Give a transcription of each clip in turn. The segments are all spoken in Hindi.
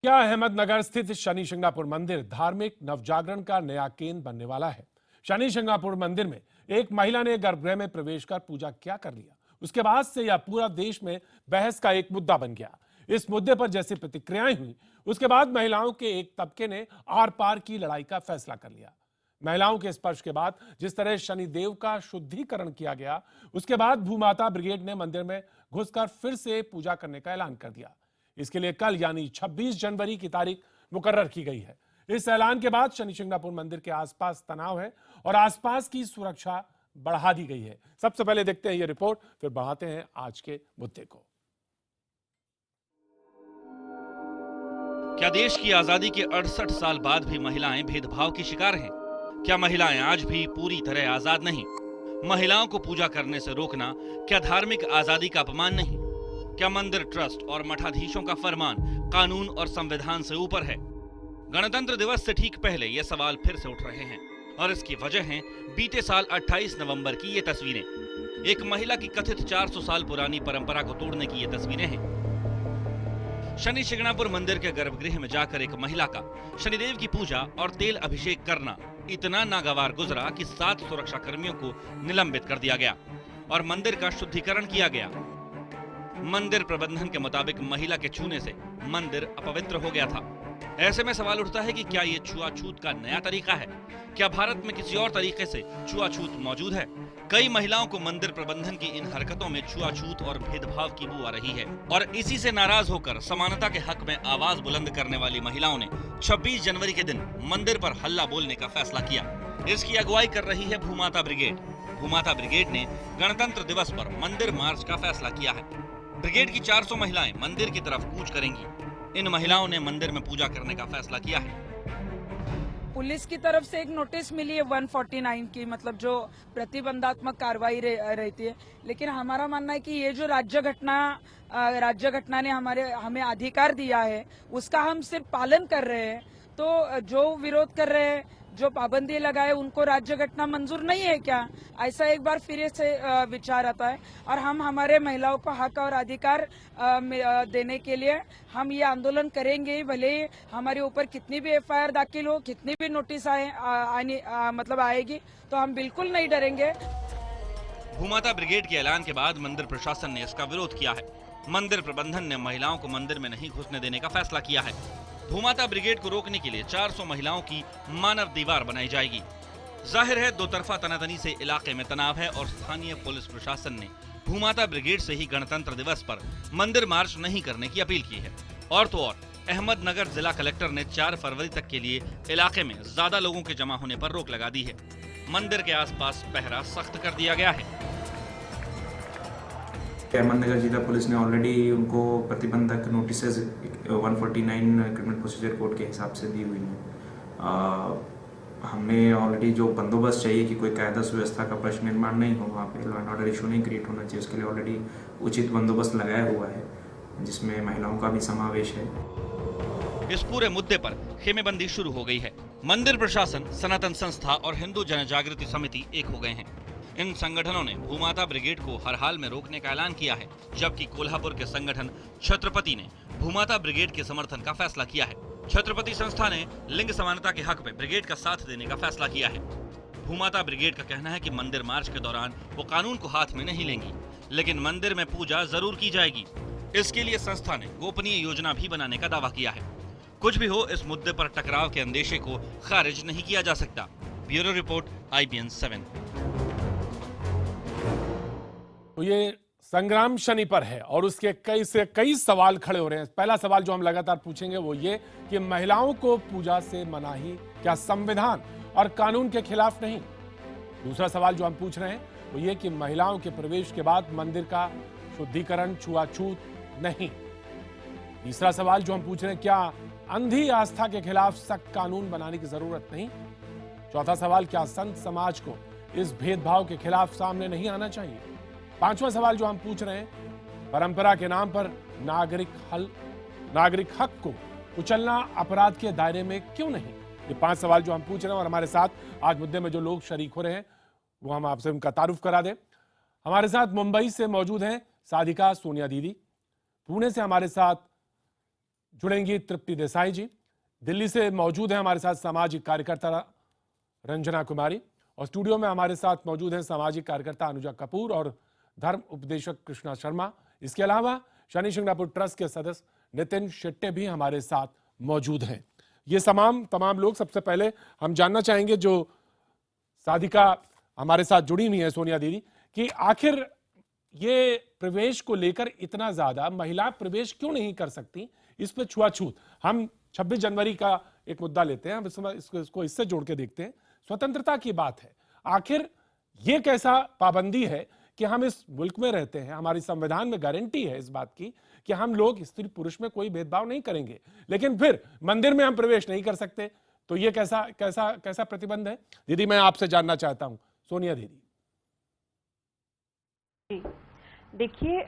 क्या अहमदनगर स्थित शनि शिंगणापुर मंदिर धार्मिक नवजागरण का नया केंद्र बनने वाला है? शनि शिंगणापुर मंदिर में एक महिला ने गर्भगृह में प्रवेश कर पूजा क्या कर लिया, उसके बाद से यह पूरा देश में बहस का एक मुद्दा बन गया। इस मुद्दे पर जैसी प्रतिक्रियाएं हुई, उसके बाद महिलाओं के एक तबके ने आर पार की लड़ाई का फैसला कर लिया। महिलाओं के स्पर्श के बाद जिस तरह शनिदेव का शुद्धिकरण किया गया, उसके बाद भूमाता ब्रिगेड ने मंदिर में घुसकर फिर से पूजा करने का ऐलान कर दिया। इसके लिए कल यानी 26 जनवरी की तारीख मुकर्रर की गई है। इस ऐलान के बाद शनि शिंगणापुर मंदिर के आसपास तनाव है और आसपास की सुरक्षा बढ़ा दी गई है। सबसे पहले देखते हैं ये रिपोर्ट, फिर बढ़ाते हैं आज के मुद्दे को। क्या देश की आजादी के 68 साल बाद भी महिलाएं भेदभाव की शिकार हैं? क्या महिलाएं आज भी पूरी तरह आजाद नहीं? महिलाओं को पूजा करने से रोकना क्या धार्मिक आजादी का अपमान नहीं? क्या मंदिर ट्रस्ट और मठाधीशों का फरमान कानून और संविधान से ऊपर है? गणतंत्र दिवस से ठीक पहले ये सवाल फिर से उठ रहे हैं और इसकी वजह है बीते साल 28 नवंबर की ये तस्वीरें। एक महिला की कथित 400 साल पुरानी परंपरा को तोड़ने की ये तस्वीरें हैं। शनि शिंगणापुर मंदिर के गर्भगृह में जाकर एक महिला का शनिदेव की पूजा और तेल अभिषेक करना इतना नागवार गुजरा कि 7 सुरक्षा कर्मियों को निलंबित कर दिया गया और मंदिर का शुद्धिकरण किया गया। मंदिर प्रबंधन के मुताबिक महिला के छूने से मंदिर अपवित्र हो गया था। ऐसे में सवाल उठता है कि क्या ये छुआछूत का नया तरीका है? क्या भारत में किसी और तरीके से छुआछूत मौजूद है? कई महिलाओं को मंदिर प्रबंधन की इन हरकतों में छुआछूत और भेदभाव की बू आ रही है और इसी से नाराज होकर समानता के हक में आवाज बुलंद करने वाली महिलाओं ने 26 जनवरी के दिन मंदिर पर हल्ला बोलने का फैसला किया। इसकी अगुवाई कर रही है भूमाता ब्रिगेड। भूमाता ब्रिगेड ने गणतंत्र दिवस पर मंदिर मार्च का फैसला किया है। ब्रिगेड की 400 महिलाएं मंदिर की तरफ कूच करेंगी। इन महिलाओं ने मंदिर में पूजा करने का फैसला किया है। पुलिस की तरफ से एक नोटिस मिली है 149 की, मतलब जो प्रतिबंधात्मक कार्रवाई रहती है, लेकिन हमारा मानना है कि ये जो राज्य घटना ने हमें अधिकार दिया है उसका हम सिर्फ पालन कर रहे हैं। तो जो विरोध कर रहे हैं, जो पाबंदी लगाए, उनको राज्य घटना मंजूर नहीं है क्या? ऐसा एक बार फिर से विचार आता है और हम हमारे महिलाओं को हक और अधिकार देने के लिए हम ये आंदोलन करेंगे। भले हमारे ऊपर कितनी भी एफआईआर दाखिल हो, कितनी भी नोटिस आएगी, तो हम बिल्कुल नहीं डरेंगे। भूमाता ब्रिगेड के ऐलान के बाद मंदिर प्रशासन ने इसका विरोध किया है। मंदिर प्रबंधन ने महिलाओं को मंदिर में नहीं घुसने देने का फैसला किया है। भूमाता ब्रिगेड को रोकने के लिए 400 महिलाओं की मानव दीवार बनाई जाएगी। जाहिर है दो तरफा तनातनी से इलाके में तनाव है और स्थानीय पुलिस प्रशासन ने भूमाता ब्रिगेड से ही गणतंत्र दिवस पर मंदिर मार्च नहीं करने की अपील की है। और तो और अहमदनगर जिला कलेक्टर ने 4 फरवरी तक के लिए इलाके में ज्यादा लोगों के जमा होने पर रोक लगा दी है। मंदिर के आसपास पहरा सख्त कर दिया गया है। अहमदनगर जिला पुलिस ने ऑलरेडी उनको प्रतिबंधक नोटिसेज 149 क्रिमिनल प्रोसीजर कोड के हिसाब से दी हुई हैं। हमें ऑलरेडी जो बंदोबस्त चाहिए कि कोई कायदा सुव्यवस्था का प्रश्न निर्माण नहीं हो, वहाँ पे लॉ एंड ऑर्डर इशू नहीं क्रिएट होना चाहिए, उसके लिए ऑलरेडी उचित बंदोबस्त लगाया हुआ है जिसमें महिलाओं का भी समावेश है। इस पूरे मुद्दे पर खेमेबंदी शुरू हो गई है। मंदिर प्रशासन, सनातन संस्था और हिंदू जनजागृति समिति एक हो गए हैं। इन संगठनों ने भूमाता ब्रिगेड को हर हाल में रोकने का ऐलान किया है, जबकि कोल्हापुर के संगठन छत्रपति ने भूमाता ब्रिगेड के समर्थन का फैसला किया है। छत्रपति संस्था ने लिंग समानता के हक में ब्रिगेड का साथ देने का फैसला किया है। भूमाता ब्रिगेड का कहना है कि मंदिर मार्च के दौरान वो कानून को हाथ में नहीं लेंगी, लेकिन मंदिर में पूजा जरूर की जाएगी। इसके लिए संस्था ने गोपनीय योजना भी बनाने का दावा किया है। कुछ भी हो, इस मुद्दे पर टकराव के अंदेशे को खारिज नहीं किया जा सकता। Bureau report, IBN 7। तो ये संग्राम शनि पर है और उसके कई सवाल खड़े हो रहे हैं। पहला सवाल जो हम लगातार पूछेंगे वो ये कि महिलाओं को पूजा से मनाही क्या संविधान और कानून के खिलाफ नहीं? दूसरा सवाल जो हम पूछ रहे हैं वो ये कि महिलाओं के प्रवेश के बाद मंदिर का शुद्धिकरण छुआछूत नहीं? तीसरा सवाल जो हम पूछ रहे हैं, क्या अंधी आस्था के खिलाफ सख्त कानून बनाने की जरूरत नहीं? चौथा सवाल, क्या संत समाज को इस भेदभाव के खिलाफ सामने नहीं आना चाहिए? पांचवा सवाल जो हम पूछ रहे हैं, परंपरा के नाम पर नागरिक हक को कुचलना अपराध के दायरे में क्यों नहीं? ये 5 सवाल जो हम पूछ रहे हैं और हमारे साथ आज मुद्दे में जो लोग शरीक हो रहे हैं वो हम आपसे उनका तारुफ करा दें। हमारे साथ मुंबई से मौजूद हैं साधिका सोनिया दीदी, पुणे से हमारे साथ जुड़ेंगी तृप्ति देसाई जी। दिल्ली से मौजूद है हमारे साथ सामाजिक कार्यकर्ता रंजना कुमारी, और स्टूडियो में हमारे साथ मौजूद हैं सामाजिक कार्यकर्ता अनुजा कपूर और धर्म उपदेशक कृष्णा शर्मा। इसके अलावा शनि शिंगणापुर ट्रस्ट के सदस्य नितिन शेट्टे भी हमारे साथ मौजूद हैं। ये तमाम लोग, सबसे पहले हम जानना चाहेंगे जो साधिका हमारे साथ जुड़ी हुई है सोनिया दीदी, कि आखिर ये प्रवेश को लेकर इतना ज्यादा महिला प्रवेश क्यों नहीं कर सकती, इस पे छुआछूत। हम 26 जनवरी का एक मुद्दा लेते हैं, हम इसको इससे जोड़ के देखते हैं। स्वतंत्रता की बात है, आखिर ये कैसा पाबंदी है कि हम इस मुल्क में रहते हैं, हमारी संविधान में गारंटी है इस बात की कि हम लोग स्त्री पुरुष में कोई भेदभाव नहीं करेंगे, लेकिन फिर मंदिर में हम प्रवेश नहीं कर सकते, तो ये कैसा कैसा कैसा प्रतिबंध है? दीदी मैं आपसे जानना चाहता हूं, सोनिया दीदी। देखिए,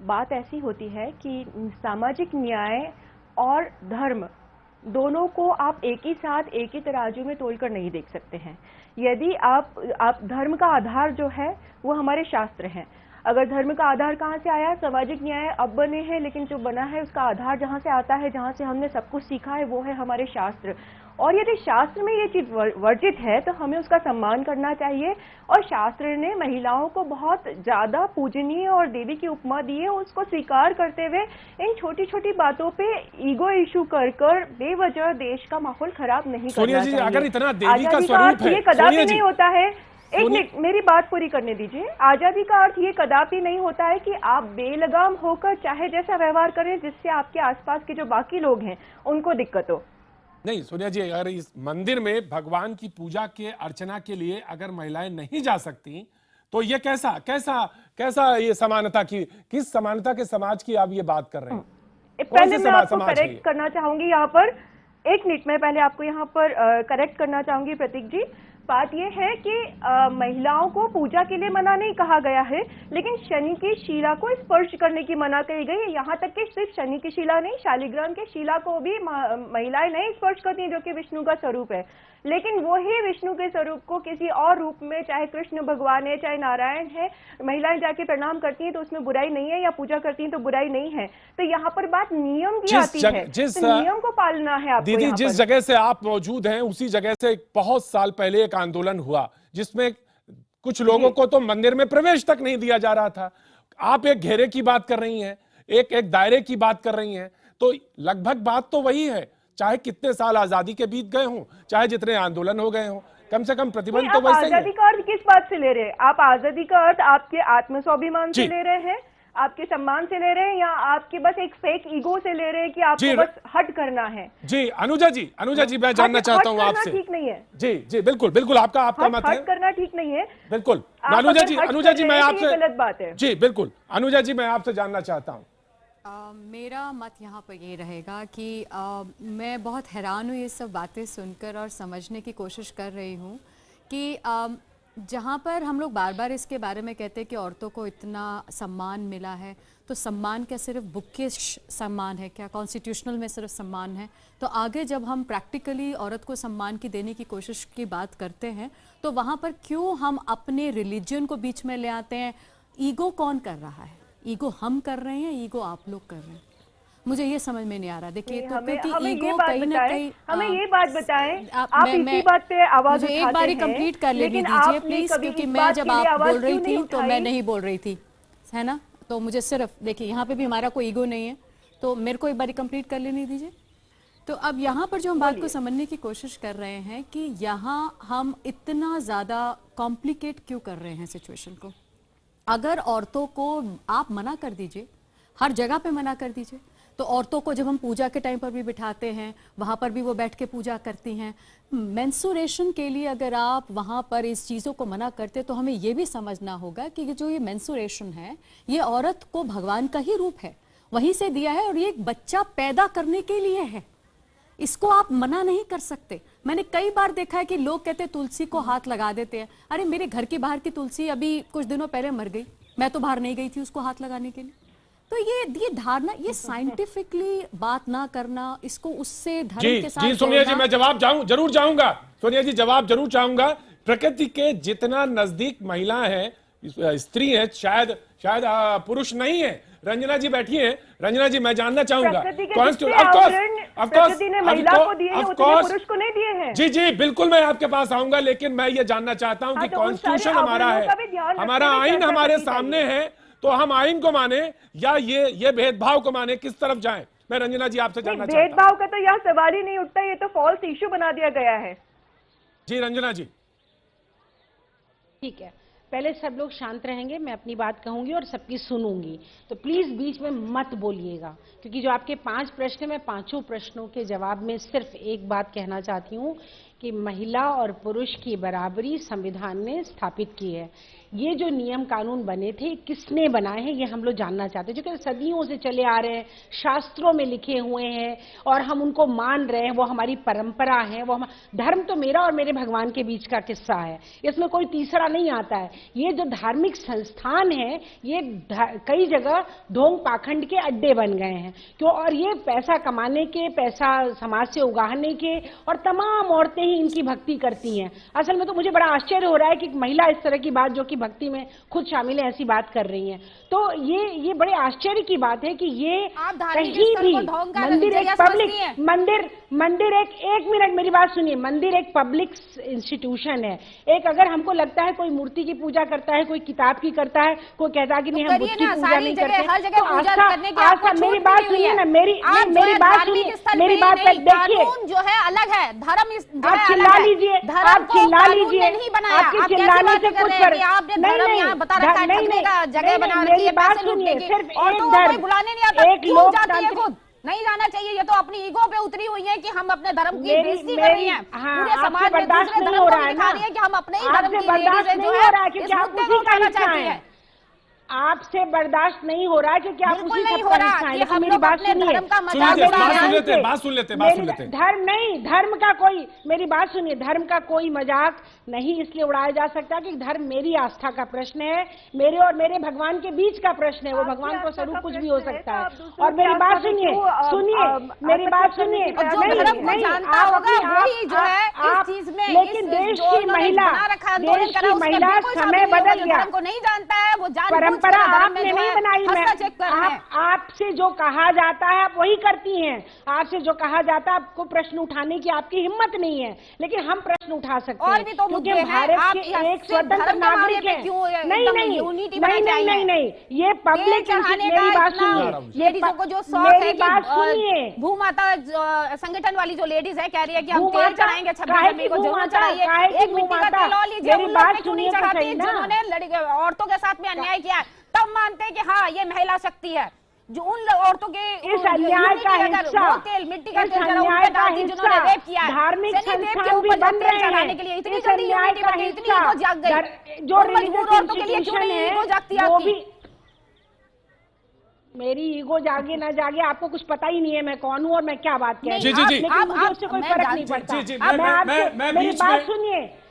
बात ऐसी होती है कि सामाजिक न्याय और धर्म दोनों को आप एक ही साथ एक ही तराजू में तोलकर नहीं देख सकते हैं। यदि आप धर्म का आधार जो है वो हमारे शास्त्र हैं। अगर धर्म का आधार कहाँ से आया? सामाजिक न्याय अब बने हैं, लेकिन जो बना है उसका आधार जहाँ से आता है, जहाँ से हमने सब कुछ सीखा है, वो है हमारे शास्त्र। और यदि शास्त्र में ये चीज वर्जित है तो हमें उसका सम्मान करना चाहिए। और शास्त्र ने महिलाओं को बहुत ज्यादा पूजनीय और देवी की उपमा दी है, उसको स्वीकार करते हुए इन छोटी छोटी बातों पे ईगो इशू कर बेवजह देश का माहौल खराब नहीं करना चाहिए। अगर इतना देवी का स्वरूप है, ये कदापि नहीं होता है। एक मिनट मेरी बात पूरी करने दीजिए। आजादी का अर्थ ये कदापि नहीं होता है कि आप बेलगाम होकर चाहे जैसा व्यवहार करें जिससे आपके आसपास के जो बाकी लोग हैं उनको दिक्कत हो। नहीं सोनिया जी, अगर इस मंदिर में भगवान की पूजा के अर्चना के लिए अगर महिलाएं नहीं जा सकती तो ये कैसा ये समानता की, किस समानता के समाज की आप ये बात कर रहे हैं? पहले मैं आपको करेक्ट करना चाहूंगी यहाँ पर, एक मिनट में पहले आपको यहाँ पर करेक्ट करना चाहूंगी प्रतीक जी। बात यह है कि महिलाओं को पूजा के लिए मना नहीं कहा गया है, लेकिन शनि की शिला को स्पर्श करने की मना कही गई है। यहाँ तक कि सिर्फ शनि की शिला नहीं, शालिग्राम के शिला को भी महिलाएं नहीं स्पर्श करती, जो कि विष्णु का स्वरूप है। लेकिन वही विष्णु के स्वरूप को किसी और रूप में, चाहे कृष्ण भगवान है चाहे नारायण है, महिलाएं जाके प्रणाम करती हैं तो उसमें बुराई नहीं है, या पूजा करती हैं तो बुराई नहीं है। तो यहाँ पर बात नियम की आती है, तो नियम को पालना है आपको। दीदी जिस जगह से आप मौजूद हैं उसी जगह से बहुत साल पहले एक आंदोलन हुआ जिसमें कुछ लोगों को तो मंदिर में प्रवेश तक नहीं दिया जा रहा था। आप एक घेरे की बात कर रही हैं, एक दायरे की बात कर रही हैं, तो लगभग बात तो वही है। चाहे कितने साल आजादी के बीत गए हों, चाहे जितने आंदोलन हो गए हों, कम से कम प्रतिबंध तो वैसे ही है। आजादी का अर्थ किस बात से ले रहे हैं आप? आजादी का अर्थ आपके आत्मस्वाभिमान से ले रहे हैं, आपके सम्मान से ले रहे हैं, या आपके बस एक फेक ईगो से ले रहे हैं कि आपको बस हट करना है? जी अनुजा जी मैं जानना चाहता हूँ आपसे। ठीक नहीं है। जी बिल्कुल आपका मत है। हट करना ठीक नहीं है, बिल्कुल। अनुजा जी मैं आपसे, गलत बात है। जी बिल्कुल अनुजा जी मैं आपसे जानना चाहता हूँ। मेरा मत यहाँ पर ये रहेगा कि मैं बहुत हैरान हूँ ये सब बातें सुनकर और समझने की कोशिश कर रही हूँ कि जहाँ पर हम लोग बार बार इसके बारे में कहते हैं कि औरतों को इतना सम्मान मिला है, तो सम्मान क्या सिर्फ बुकिश सम्मान है क्या? कॉन्स्टिट्यूशनल में सिर्फ सम्मान है? तो आगे जब हम प्रैक्टिकली औरत को सम्मान की देने की कोशिश की बात करते हैं तो वहाँ पर क्यों हम अपने रिलीजन को बीच में ले आते हैं? ईगो कौन कर रहा है? ईगो हम कर रहे हैं, ईगो आप लोग कर रहे हैं? मुझे ये समझ में नहीं आ रहा। देखिए तो क्योंकि ईगो कहीं ना कहीं, हमें ये बात बताएं, आप इसी बात पे आवाज उठाते हैं। एक बारी कंप्लीट कर लेने दीजिए प्लीज, क्योंकि मैं जब आप बोल रही थी तो मैं नहीं बोल रही थी, है ना? तो मुझे सिर्फ देखिए यहाँ पे भी हमारा कोई ईगो नहीं है, तो मेरे को एक बारी कंप्लीट कर लेने दीजिए। तो अब यहाँ पर जो हम बात को समझने की कोशिश कर रहे हैं कि यहाँ हम इतना ज्यादा कॉम्प्लिकेट क्यों कर रहे हैं सिचुएशन को। अगर औरतों को आप मना कर दीजिए, हर जगह पे मना कर दीजिए, तो औरतों को जब हम पूजा के टाइम पर भी बिठाते हैं वहाँ पर भी वो बैठ के पूजा करती हैं। मेंसुरेशन के लिए अगर आप वहाँ पर इस चीज़ों को मना करते तो हमें ये भी समझना होगा कि जो ये मेंसुरेशन है ये औरत को भगवान का ही रूप है, वहीं से दिया है और ये एक बच्चा पैदा करने के लिए है। इसको आप मना नहीं कर सकते। मैंने कई बार देखा है कि लोग कहते हैं तुलसी को हाथ लगा देते हैं। अरे मेरे घर के बाहर की तुलसी अभी कुछ दिनों पहले मर गई, मैं तो बाहर नहीं गई थी उसको हाथ लगाने के लिए। तो ये धारणा, ये साइंटिफिकली बात ना करना, इसको उससे धर्म के साथ जी सोनिया जी मैं जवाब जरूर चाहूंगा। सोनिया जी जवाब जरूर चाहूंगा। प्रकृति के जितना नजदीक महिला है, स्त्री है, शायद पुरुष नहीं है, रंजना जी बैठी हैं। रंजना जी, मैं जानना चाहूंगा, प्रकृति ने महिला को दिए हैं, उतने पुरुष को नहीं दिए हैं। जी जी बिल्कुल, मैं आपके पास आऊंगा, लेकिन मैं ये जानना चाहता हूं कि कॉन्स्टिट्यूशन हमारा है, हमारा आइन हमारे सामने है, तो हम आइन को माने या ये भेदभाव को माने, किस तरफ जाएं? मैं रंजना जी आपसे जानना चाहता हूं। भेदभाव का तो यहाँ सवाल ही नहीं उठता, ये तो फॉल्स इश्यू बना दिया गया है। जी रंजना जी। ठीक है, पहले सब लोग शांत रहेंगे, मैं अपनी बात कहूंगी और सबकी सुनूंगी, तो प्लीज बीच में मत बोलिएगा, क्योंकि जो आपके 5 प्रश्न, मैं 5 प्रश्नों के जवाब में सिर्फ एक बात कहना चाहती हूं कि महिला और पुरुष की बराबरी संविधान ने स्थापित की है। ये जो नियम कानून बने थे, किसने बनाए हैं, ये हम लोग जानना चाहते हैं, जो कि सदियों से चले आ रहे हैं, शास्त्रों में लिखे हुए हैं और हम उनको मान रहे हैं, वो हमारी परंपरा है, वो धर्म तो मेरा और मेरे भगवान के बीच का किस्सा है, इसमें कोई तीसरा नहीं आता है। ये जो धार्मिक संस्थान है, ये कई जगह ढोंग पाखंड के अड्डे बन गए हैं, क्यों? और ये पैसा कमाने के, पैसा समाज से उगाहने के, और तमाम औरतें ही इनकी भक्ति करती हैं। असल में तो मुझे बड़ा आश्चर्य हो रहा है कि महिला इस तरह की बात, जो कि भक्ति में खुद शामिल है, ऐसी बात कर रही हैं। तो ये बड़े आश्चर्य की बात है कि ये कहीं भी मंदिर एक पब्लिक मंदिर एक मिनट मेरी बात सुनिए, मंदिर एक पब्लिक इंस्टीट्यूशन है। एक अगर हमको लगता है कोई मूर्ति की पूजा करता है, कोई किताब की करता है, कोई कहता है कि नहीं हम बुद्ध की पूजा नहीं करते, तो आस्था मेरी बात सुनिए ना, मेरी बात सुनिए, मेरी बात देखिए, जो है अलग है, धर्म आप चिल्ला लीजिए, आप चिल्ला लीजिए, आपके चिल्लाने से कुछ मेरी बात सुनिए, सिर्फ एक धर्म, एक लोकतांत्रिक नहीं जाना चाहिए। ये तो अपनी ईगो पे उतरी हुई है कि हम अपने धर्म की बेइज्जती कर रही हैं, पूरे समाज में दूसरे धर्म को दिखा रही है कि हम अपने ही धर्म की लेडीज जो है इस मुद्दे को उठाना चाहती है। आपसे बर्दाश्त नहीं हो रहा है क्योंकि आप उसी नहीं हो रहा कि हम लोग अपने धर्म का मजाक बात सुन लेते। धर्म नहीं, धर्म का कोई, मेरी बात सुनिए, धर्म का कोई मजाक नहीं इसलिए उड़ाया जा सकता कि धर्म मेरी आस्था का प्रश्न है, मेरे और मेरे भगवान के बीच का प्रश्न है, वो भगवान को स्वरूप कुछ भी हो सकता है। और मेरी बात सुनिए, मेरी बात सुनिए, लेकिन देश की महिला समय बदल गया, नहीं जानता है, वो परंपरा आपने नहीं बनाई, मैं आपसे जो कहा जाता है आप वही करती हैं, आपसे जो कहा जाता है आपको प्रश्न उठाने की आपकी हिम्मत नहीं है, लेकिन हम प्रश्न उठा सकते हैं क्योंकि भारत के एक स्वतंत्र नागरिक है। नहीं, ये पब्लिक, मेरी बात सुनिए, लेडीजों को जो शौक है कि भूमाता संगठन वाली जो लेडीज है कह रही है कि हम तेल चढ़ाएंगे 26 जनवरी को, जरूर चढ़ाइए, एक मिट्टी का तेल और लीजिए, उन लोगों ने क्यों नहीं चढ़ाती जिन्होंने औरतों के साथ में अन्याय किया, तब मानते हैं कि हाँ ये महिला शक्ति है। जो उन औरतों के इस अन्याय का हिस्सा, तेल मिट्टी का तेल जरा उन पे डालती जिन्होंने रेप किया है, धार्मिक संस्थान भी बन रहे हैं के लिए इतनी जल्दी यूनिटी बन गई, इतनी ईगो जाग गई, जो मजबूर औरतों के लिए क्यों नहीं ईगो जागती आपकी? मेरी ईगो जागे ना जागे आपको कुछ पता ही नहीं है मैं कौन हूँ और मैं क्या बात कह रही हूँ, लेकिन मुझे उससे कोई फर्क नहीं पड़ता।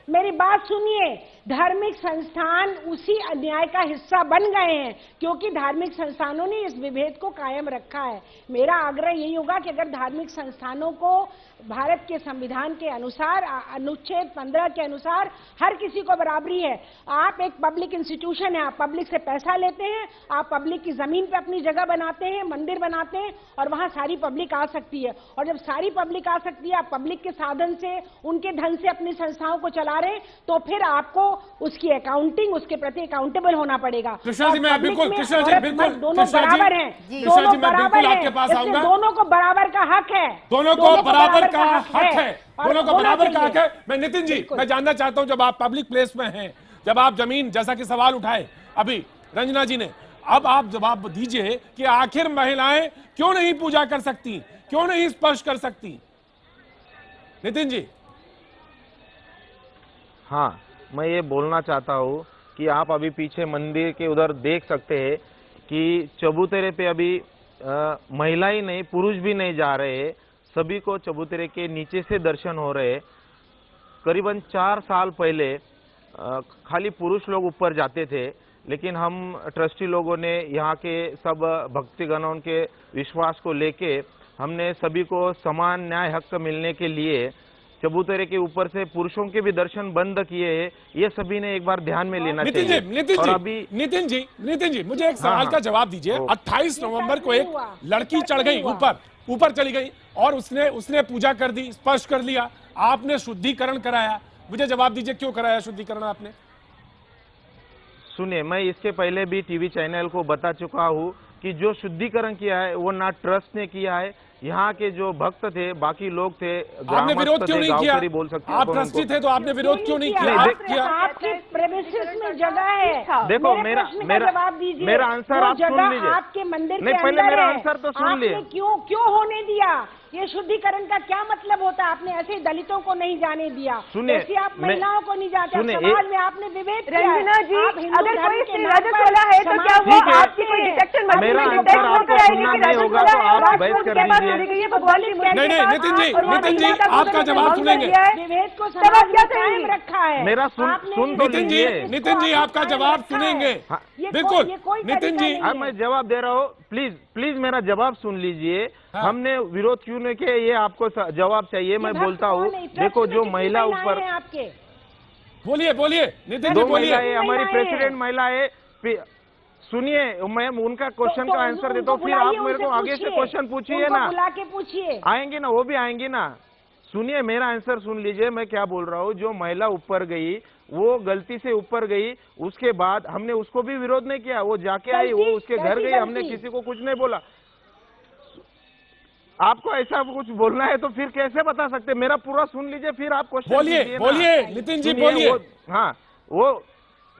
मेरी बात सुनिए, धार्मिक संस्थान उसी अन्याय का हिस्सा बन गए हैं क्योंकि धार्मिक संस्थानों ने इस विभेद को कायम रखा है। मेरा आग्रह यही होगा कि अगर धार्मिक संस्थानों को भारत के संविधान के अनुसार, अनुच्छेद 15 के अनुसार हर किसी को बराबरी है, आप एक पब्लिक इंस्टीट्यूशन है, आप पब्लिक से पैसा लेते हैं, आप पब्लिक की जमीन पे अपनी जगह बनाते हैं, मंदिर बनाते हैं और वहां सारी पब्लिक आ सकती है, और जब सारी पब्लिक आ सकती है, आप पब्लिक के साधन से, उनके धन से अपनी संस्थाओं को चला रहे हैं, तो फिर आपको उसकी अकाउंटिंग, उसके प्रति अकाउंटेबल होना पड़ेगा। कृष्णा जी, मैं बिल्कुल, कृष्णा जी बिल्कुल, दोनों बराबर हैं, दोनों बराबर हैं, आपके पास आऊंगा, दोनों को बराबर का हक है, दोनों को बराबर का हक है, दोनों को बराबर का हक है। मैं नितिन जी, मैं जानना चाहता हूं, जब आप पब्लिक प्लेस में हैं, जब आप जमीन, जैसा कि सवाल उठाए अभी रंजना जी ने, अब आप जवाब दीजिए कि आखिर महिलाएं क्यों नहीं पूजा कर सकती, क्यों नहीं स्पर्श कर सकती? नितिन जी। हाँ, मैं ये बोलना चाहता हूँ कि आप अभी पीछे मंदिर के उधर देख सकते हैं कि चबूतरे पे अभी महिला ही नहीं, पुरुष भी नहीं जा रहे, सभी को चबूतरे के नीचे से दर्शन हो रहे। करीबन 4 साल पहले खाली पुरुष लोग ऊपर जाते थे, लेकिन हम ट्रस्टी लोगों ने यहाँ के सब भक्तिगणों के विश्वास को लेके हमने सभी को समान न्याय हक मिलने के लिए चबूतरे के ऊपर से पुरुषों के भी दर्शन बंद किए हैं, ये सभी ने एक बार ध्यान में लेना चाहिए। नितिन जी मुझे एक सवाल का जवाब दीजिए। 28 नवंबर को एक लड़की चढ़ गई ऊपर चली गई और उसने पूजा कर दी, स्पर्श कर लिया, आपने शुद्धिकरण कराया। मुझे जवाब दीजिए क्यों कराया शुद्धिकरण आपने? सुनिए, मैं इसके पहले भी टीवी चैनल को बता चुका हूँ कि जो शुद्धिकरण किया है वो ना ट्रस्ट ने किया है, यहाँ के जो भक्त थे, बाकी लोग थे, आपने विरोध क्यों नहीं किया? बोल सकते आप ट्रस्टी थे तो आपने विरोध क्यों नहीं किया? आपके प्रेमिसेस में जगह है। देखो मेरा आंसर आप सुन लीजिए। आपके मंदिर नहीं, के पहले अंदर मेरा है। आंसर तो सुन लिए। क्यों होने दिया? ये शुद्धिकरण का क्या मतलब होता है? आपने ऐसे दलितों को नहीं जाने दिया, सुनिए, ऐसे आप महिलाओं को नहीं जाते, सुनिए, समाज में आपने विवेक किया है। रंजना जी, आप हिंदू अगर धर्म कोई के नाम राजस पर वाला है तो क्या वो ठीक है, आपकी कोई डिटेक्शन मशीन मेरा में आंसर डिटेक्ट आपको कराएगी सुनना कि नहीं राजस होगा वाला तो है? आप राजस बहस कर के बाद दीजिए। ये भगवान की नहीं नितिन जी आपका जवाब सुनेंगे। विवेक को समाज में कायम रखा है। मेरा सुन तो लीजिए। नितिन जी आपका जवाब सुनेंगे। बिल्कुल नितिन जी, अब मैं जवाब दे रहा हूँ, प्लीज मेरा जवाब सुन लीजिए। हमने विरोध क्यों नहीं किया, ये आपको जवाब चाहिए, मैं बोलता हूँ। देखो जो महिला ऊपर, बोलिए नितिन जी बोलिए। हमारी प्रेसिडेंट महिला है, सुनिए मैं उनका क्वेश्चन का आंसर देता हूँ, फिर आप मेरे को आगे से क्वेश्चन पूछिए ना, बुला के पूछिए, आएंगे ना, वो भी आएंगे ना। सुनिए मेरा आंसर सुन लीजिए, मैं क्या बोल रहा हूँ। जो महिला ऊपर गई वो गलती से ऊपर गई, उसके बाद हमने उसको भी विरोध नहीं किया, वो जाके आई, वो उसके घर गई, हमने किसी को कुछ नहीं बोला। आपको ऐसा कुछ बोलना है तो फिर कैसे बता सकते? मेरा पूरा सुन लीजिए, फिर आप क्वेश्चन बोलिए नितिन जी बोलिए। हाँ, वो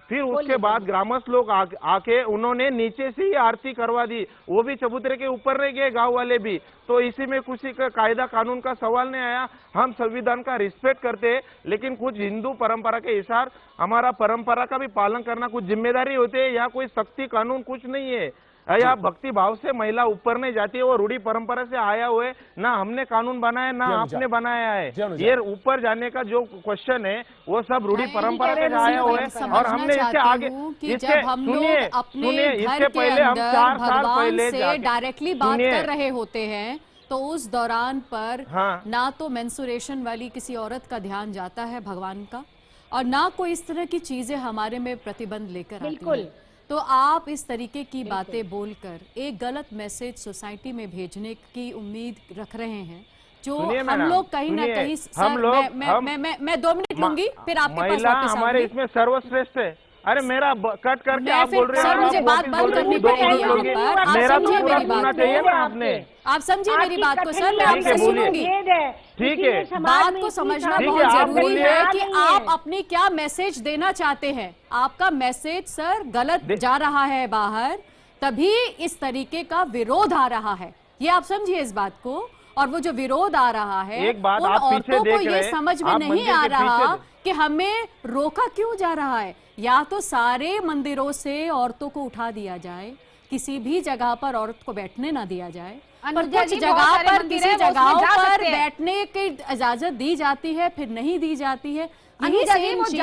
फिर उसके बाद ग्रामस्थ लोग आके उन्होंने नीचे से ही आरती करवा दी, वो भी चबूतरे के ऊपर नहीं गए, गांव वाले भी। तो इसी में किसी का कायदा कानून का सवाल नहीं आया। हम संविधान का रिस्पेक्ट करते हैं, लेकिन कुछ हिंदू परंपरा के हिसाब हमारा परंपरा का भी पालन करना कुछ जिम्मेदारी होती है। यहाँ कोई सख्ती कानून कुछ नहीं है। यहाँ भक्ति भाव से महिला ऊपर नहीं जाती है, वो रूढ़ी परंपरा से आया हुआ है, ना हमने कानून बनाया ना आपने बनाया है। ये ऊपर जाने का जो क्वेश्चन है वो सब रूढ़ी परंपरा से आया हुआ है, और हमने इससे आगे सुनिए इससे पहले हम 4 साल पहले डायरेक्टली बात कर रहे होते हैं तो उस दौरान पर ना तो मेंसुरेशन वाली किसी औरत का ध्यान जाता है भगवान का, और ना कोई इस तरह की चीजें हमारे में प्रतिबंध लेकर आती हैं। तो आप इस तरीके की बातें बोलकर एक गलत मैसेज सोसाइटी में भेजने की उम्मीद रख रहे हैं, जो हम लोग कहीं ना कहीं मैं 2 मिनट लूंगी फिर आपके पास वापस हमारे इसमें सर्वश्रेष्ठ है। अरे मेरा कट करके आप बोल रहे हैं, मुझे बात बंद करनी पड़ेगी यहाँ पर। मेरा तो पूरा सुनना चाहिए ना आपने। आप समझिए मेरी बात को सर, मैं आपसे सुनूंगी। ठीक है, बात को समझना बहुत जरूरी है कि आप अपनी क्या मैसेज देना चाहते हैं। आपका मैसेज सर गलत जा रहा है बाहर, तभी इस तरीके का विरोध आ रहा है, ये आप समझिए इस बात को। और वो जो विरोध आ रहा है एक बात उन आप औरतों को देख ये समझ में नहीं आ रहा कि हमें रोका क्यों जा रहा है। या तो सारे मंदिरों से औरतों को उठा दिया जाए, किसी भी जगह पर औरत को बैठने ना दिया जाए, पर कुछ जगह पर किसी जगहों पर बैठने की इजाजत दी जाती है, फिर नहीं दी जाती है। यही सेम चीज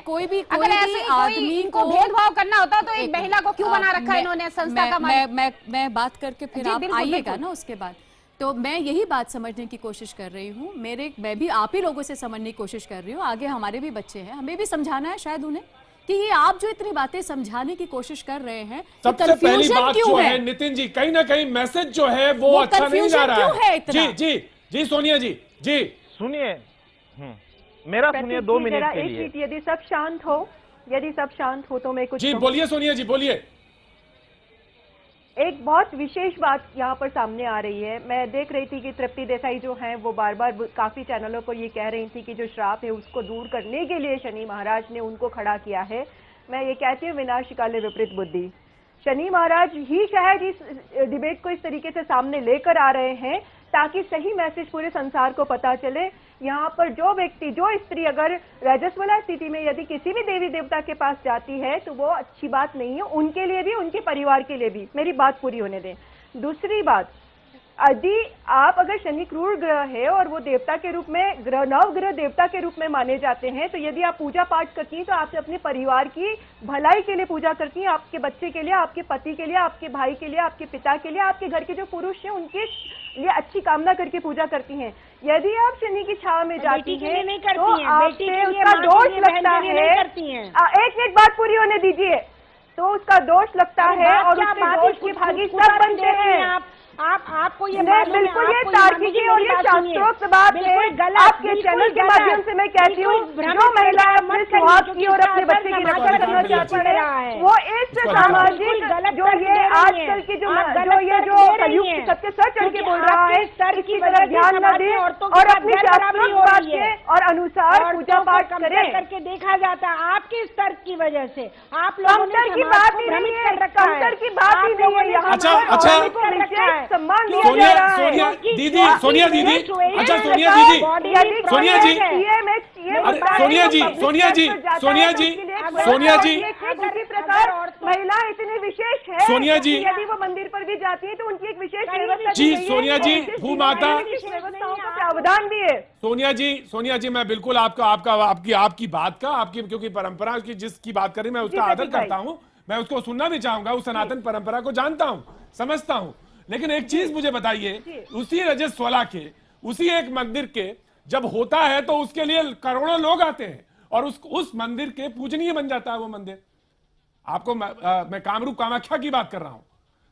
कोई भी आदमी को भेदभाव करना होता तो एक महिला को क्यों बना रखा है इन्होंने संस्था का? मैं बात करके फिर आप आइएगा ना उसके बाद। तो मैं यही बात समझने की कोशिश कर रही हूँ, मैं भी आप ही लोगों से समझने की कोशिश कर रही हूँ। आगे हमारे भी बच्चे हैं, हमें भी समझाना है शायद उन्हें कि ये आप जो इतनी बातें समझाने की कोशिश कर रहे हैं, सबसे पहली बात जो है नितिन जी, कहीं ना कहीं मैसेज जो है वो अच्छा नहीं जा रहा है। जी सोनिया जी सुनिए, मेरा सुनिए 2 मिनट के लिए। यदि सब शांत हो तो मैं कुछ बोलिए सोनिया जी बोलिए। एक बहुत विशेष बात यहाँ पर सामने आ रही है। मैं देख रही थी कि तृप्ति देसाई जो हैं वो बार बार काफी चैनलों पर ये कह रही थी कि जो श्राप है उसको दूर करने के लिए शनि महाराज ने उनको खड़ा किया है। मैं ये कहती हूँ विनाश काले विपरीत बुद्धि, शनि महाराज ही शायद इस डिबेट को इस तरीके से सामने लेकर आ रहे हैं ताकि सही मैसेज पूरे संसार को पता चले। यहाँ पर जो व्यक्ति, जो स्त्री अगर रजस्वला स्थिति में यदि किसी भी देवी देवता के पास जाती है तो वो अच्छी बात नहीं है, उनके लिए भी, उनके परिवार के लिए भी। मेरी बात पूरी होने दें। दूसरी बात, यदि आप अगर शनि क्रूर ग्रह है और वो देवता के रूप में नवग्रह देवता के रूप में माने जाते हैं, तो यदि आप पूजा पाठ करती हैं तो आप अपने परिवार की भलाई के लिए पूजा करती हैं, आपके बच्चे के लिए, आपके पति के लिए, आपके भाई के लिए, आपके पिता के लिए, आपके घर के जो पुरुष हैं उनके ये अच्छी कामना करके पूजा करती हैं। यदि आप शनि की छाव में जाती हैं नहीं करती तो हैं, आपसे उसका दोष लगता है। एक बात पूरी होने दीजिए। तो उसका दोष लगता है और उसके दोष की भागी सब बनते हैं। आपको ये बिल्कुल ये तार्किक और ये शास्त्रोक्त बात है। आपके चैनल के माध्यम से मैं कहती हूँ, जो महिला अपने सुहाग की और अपने बच्चे की रक्षा करना चाहती है वो इस सामाजिक जो ये आजकल की जो कलयुग सबके सर चढ़ के बोल रहा है इसकी तरफ ध्यान न दे और अपनी शास्त्रोक्त बात के और अनुसार पूजा पाठ करे करके देखा जाता है। आपके स्तर की वजह से आप कमतर की बात ही नहीं है, कमतर की बात ही नहीं है। यहाँ अच्छा सम्मान सोनिया दीदी, सोनिया दीदी, अच्छा सोनिया दीदी, सोनिया जी, सोनिया जी, सोनिया जी, सोनिया जी, सोनिया जी, उसी प्रकार महिला इतनी विशेष है सोनिया जी, यदि वो मंदिर पर भी जाती है तो उनकी एक विशेष व्यवस्था जी सोनिया जी, भूमाता व्यवस्थाओं का प्रावधान भी है। सोनिया जी मैं बिल्कुल आपकी बात का क्योंकि परंपरा की जिसकी बात कर रही मैं उसका आदर करता हूँ, मैं उसको सुनना भी चाहूंगा, उस सनातन परंपरा को जानता हूँ, समझता हूँ। लेकिन एक चीज मुझे बताइए, उसी रजस्वला के उसी एक मंदिर के जब होता है तो उसके लिए करोड़ों लोग आते हैं और उस मंदिर के पूजनीय बन जाता है वो मंदिर। आपको मैं कामरूप कामाख्या की बात कर रहा हूं,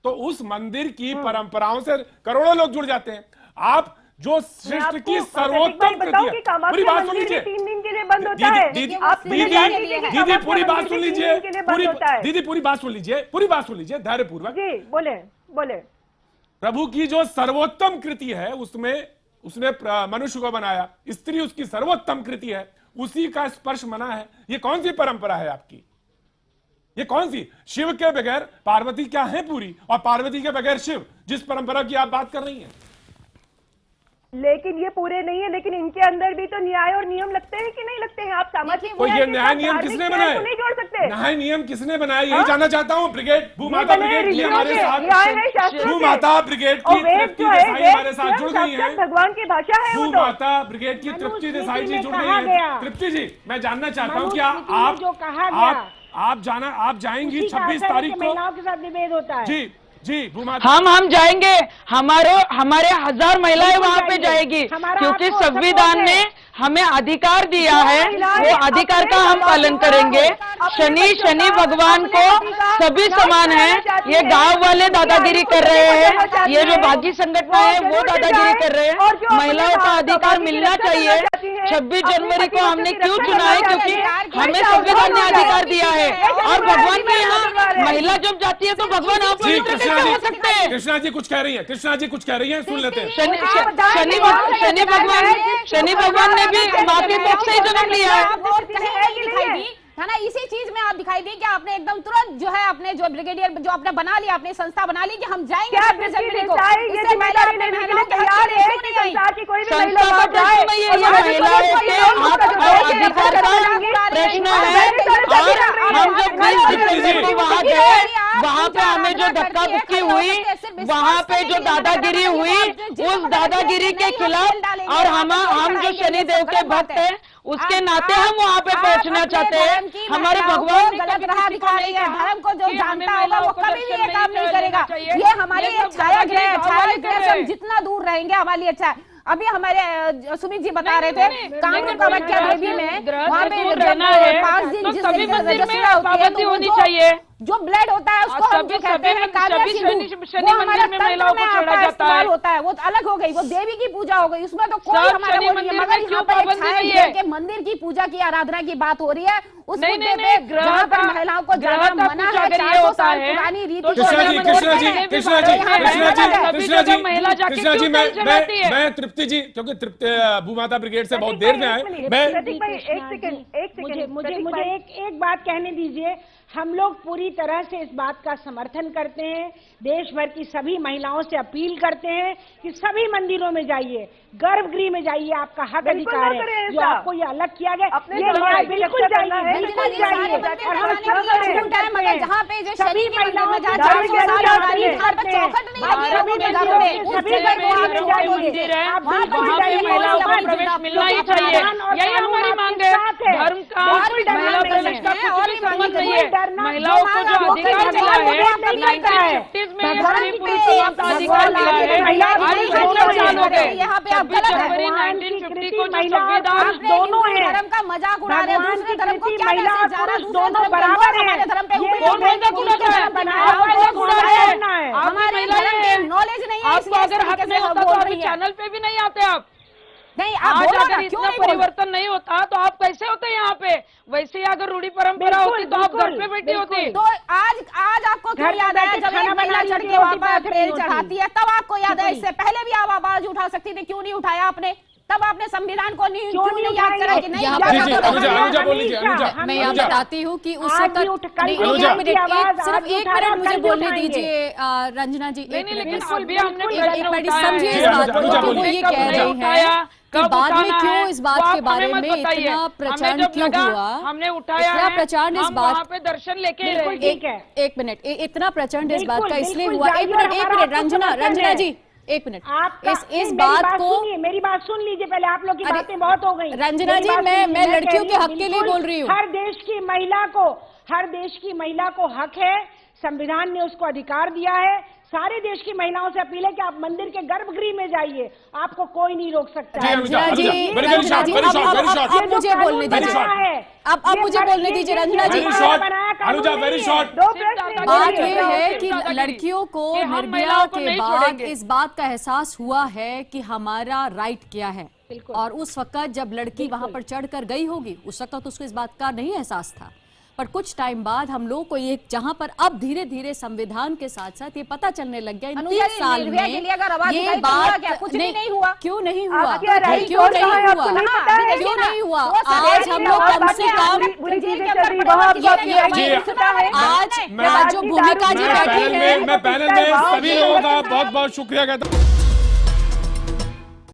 तो उस मंदिर की परंपराओं से करोड़ों लोग जुड़ जाते हैं। आप जो सृष्टि की सर्वोत्तम कृति है, पूरी बात सुन लीजिए, 3 दिन के लिए बंद होता है। दीदी पूरी बात सुन लीजिए, दीदी पूरी बात सुन लीजिए, पूरी बात सुन लीजिए धैर्य पूर्वक। जी बोले। प्रभु की जो सर्वोत्तम कृति है उसमें उसने मनुष्य को बनाया, स्त्री उसकी सर्वोत्तम कृति है, उसी का स्पर्श मना है। ये कौन सी परंपरा है आपकी? ये कौन सी? शिव के बगैर पार्वती क्या है पूरी, और पार्वती के बगैर शिव, जिस परंपरा की आप बात कर रही हैं। लेकिन ये पूरे नहीं है, लेकिन इनके अंदर भी तो न्याय और नियम लगते हैं कि नहीं लगते हैं? आप सामाजिक तो ये न्याय नियम किसने बनाए? नहीं जोड़ सकते। न्याय नियम किसने बनाए यही जानना चाहता हूँ। ब्रिगेड भूमाता ब्रिगेड की हमारे साथ, भूमाता ब्रिगेड की तृप्ति देसाई हमारे साथ जुड़ गई है। भगवान की भाषा है। भूमाता ब्रिगेड की तृप्ति देसाई जी जुड़ गई है। तृप्ति जी मैं जानना चाहता हूँ क्या आप जाएंगी 26 तारीख को? महिलाओं के साथ निवेद होता है। जी हम जाएंगे, हमारे 1000 महिलाएं वहाँ पे जाएगी, क्योंकि संविधान ने हमें अधिकार दिया है, वो अधिकार का हम पालन करेंगे। शनि भगवान को सभी समान है। ये गांव वाले दादागिरी कर रहे हैं, ये जो बाकी संगठन है वो दादागिरी कर रहे हैं। महिलाओं का अधिकार मिलना चाहिए। 26 जनवरी को हमने क्यों चुना है? क्योंकि हमें संविधान ने अधिकार दिया है, और भगवान के यहाँ महिला जब जाती है तो भगवान आप हो सकते हैं। कृष्णा जी कुछ कह रही है, कृष्णा जी कुछ कह रही है, सुन लेते हैं। शनि भगवान ने भी माफी पक्ष से जन्म लिया है ना। इसी चीज में आप दिखाई दी कि आपने एकदम तुरंत जो है अपने जो ब्रिगेडियर जो आपने बना लिया, अपनी संस्था बना ली कि हम जाएंगे 26 जनवरी को। इससे पहले अपने महिलाओं के हक के लिए क्यों नहीं आई? प्रश्न है, और हम जब 20 जनवरी को वहाँ गए, वहाँ पे हमें जो धक्का मुक्की हुई, वहाँ पे जो दादागिरी हुई, उस दादागिरी के खिलाफ, और हम जो शनिदेव के भक्त हैं उसके नाते हम वहाँ पे पहुँचना चाहते हैं। हमारे भगवान गलत राह दिखा रही है। धर्म को जो जानता होगा वो कभी भी ये काम नहीं करेगा। ये हमारी छाया ग्रह है, छाया ग्रह से हम जितना दूर रहेंगे हमारे लिए अच्छा है। अभी हमारे सुमित जी बता रहे थे कामरूप कामाख्या देवी में वहाँ पे 5 दिन जिस रजस्वला पाबंदी होनी चाहिए, जो ब्लड होता है उसको हम जो कहते हैं काव्य सिंधु, वो हमारा महिलाओं को छोड़ा जाता है, होता है, वो अलग हो गई, वो देवी की पूजा हो गई, उसमें तो कोई हमारा वो नहीं है। मगर यहाँ पर छाया के मंदिर की पूजा की आराधना की बात हो रही है, उस मुद्दे पे जहाँ पर महिलाओं को जाना मना है, 400 साल पुरानी रीति। कृष्णा जी मैं तृप्ति जी, क्योंकि भूमाता ब्रिगेड से बहुत देर में आए, मुझे एक बात कहने दीजिए। हम लोग पूरी तरह से इस बात का समर्थन करते हैं, देश भर की सभी महिलाओं से अपील करते हैं कि सभी मंदिरों में जाइए, गर्भगृह में जाइए, आपका हक अधिकार है। जो आपको ये अलग किया गया, ये न्याय बिल्कुल जाइए, बिल्कुल जाइए। और हम जहाँ पे जो सभी महिलाओं मंदिर प्रवेश मिलना ही चाहिए, यही हमारी मांग है। धर्म का महिला प्रवेश का कुछ संबंध नहीं है। महिलाओं को जो अधिकार मिला है 1950s में स्त्री पुरुष समानता अधिकार मिला है, आज 16 साल हो गए। 26 जनवरी 1950 को जो संविधान दोनों धर्म का मजाक उड़ा रहे हैं, दूसरे धर्म को क्या महिला मैसेज जा रहा है? दोनों बराबर है। धर्म पे कौन मजाक उड़ा रहा है? मजाक उड़ा रहे हैं। हमारे धर्म में नॉलेज नहीं है, आपको अगर हक नहीं होता तो अभी चैनल पे भी नहीं आते आप। नहीं, आप आज बोलो अगर ना, इतना क्यों नहीं परिवर्तन नहीं होता तो आप कैसे होते यहाँ पे? वैसे ही अगर रूढ़ी परंपरा होती तो आप घर पे बैठी होती। तो आज आपको क्यों याद आया जब एक महिला चढ़ के वहाँ पर पेड़ चढ़ाती है, तब आपको याद है? इससे पहले भी आप आवाज उठा सकती थी, क्यों नहीं उठाया आपने? तब आपने संविधान को क्यों नहीं याद करा कि नहीं? मैं यहाँ बताती हूँ कि उस वक्त सिर्फ एक मिनट मुझे बोलने दीजिए रंजना जी। एक मिनट समझिए इस बात को, क्योंकि वो ये कह रही है कि बाद में क्यों इस बात के बारे में इतना प्रचार क्यों हुआ, हमने उठाया, इतना प्रचार इस बात पे दर्शन लेके एक मिनट, इतना प्रचंड इस बात का इसलिए हुआ। एक मिनट रंजना जी, एक मिनट। इस बात को, मेरी बात सुन लीजिए पहले, आप लोग की बातें बहुत हो गई। रंजना जी, मैं लड़कियों के हक के लिए बोल रही हूँ। हर देश की महिला को हक है, संविधान ने उसको अधिकार दिया है। सारे देश की महिलाओं से अपील है कि आप मंदिर के गर्भगृह में जाइए, आपको कोई नहीं रोक सकता। रंजना जी, अब मुझे बोलने दीजिए, अब मुझे बोलने दीजिए रंजना जी। बात यह है कि लड़कियों को निर्भया के बाद इस बात का एहसास हुआ है कि हमारा राइट क्या है, और उस वक्त जब लड़की वहां पर चढ़कर गई होगी उस वक्त तो उसको इस बात का नहीं एहसास था। पर कुछ टाइम बाद हम लोग को ये, जहां पर अब धीरे धीरे संविधान के साथ साथ ये पता चलने लग गया इन 3 साल में ये बात कुछ नहीं हुआ। क्यों नहीं हुआ? क्यों नहीं हुआ? आज हम लोग कम से कम आज जो भूमिका जी बैठी है, मैं पैनल में सभी लोगों का बहुत बहुत शुक्रिया कहता हूँ।